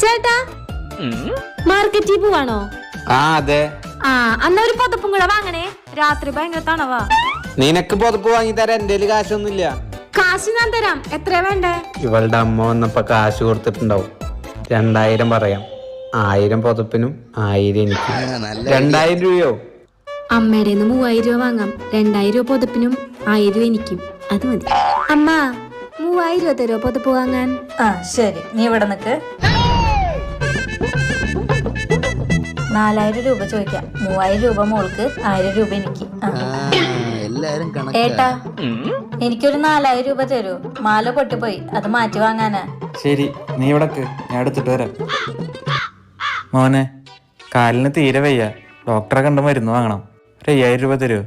ചേട്ടാ മാർക്കറ്റിൽ പോവാണോ? അതെ. അന്ന ഒരു പുതപ്പും കൂടെ വാങ്ങണേ, രാത്രി ഭയങ്കര തണവാ. നിനക്ക് പുതപ്പ് വാങ്ങി തരാൻ എന്റെ കാശൊന്നുമില്ല. കാശ് ഞാൻ തരാം, എത്രയാ വേണ്ടേ? ഇവളുടെ അമ്മ വന്നപ്പോ കാശ് കൊടുത്തിട്ടുണ്ടാവും. 2000 പറയാം. 1000 പുതപ്പിനും 1000 എനിക്ക്. 2000 രൂപയോ? അമ്മയുടെ 3000 രൂപ വാങ്ങാം. 2000 രൂപ പുതപ്പിനും 1000 എനിക്കും. അത് മതി. അമ്മ 3000 രൂപ തരുമോ പുതപ്പ് വാങ്ങാൻ? ശരി, നീ ഇവിടെ നിക്ക്. 4000 രൂപ ചോദിക്കാം. 3000 രൂപ മോൾക്ക്, 1000 രൂപ എനിക്ക്. ഏട്ടാ, എനിക്കൊരു 4000 രൂപ തരൂ. മാല പൊട്ടിപ്പോയി, അത് മാറ്റി വാങ്ങാനാ. ശരി, നീ ഇവിടെ ഞാൻ എടുത്തിട്ട് വരാം. മോനെ, കാലിന് തീരെ വയ്യ, ഡോക്ടറെ കണ്ട് മരുന്ന് വാങ്ങണം. 5000 രൂപ തരുമോ?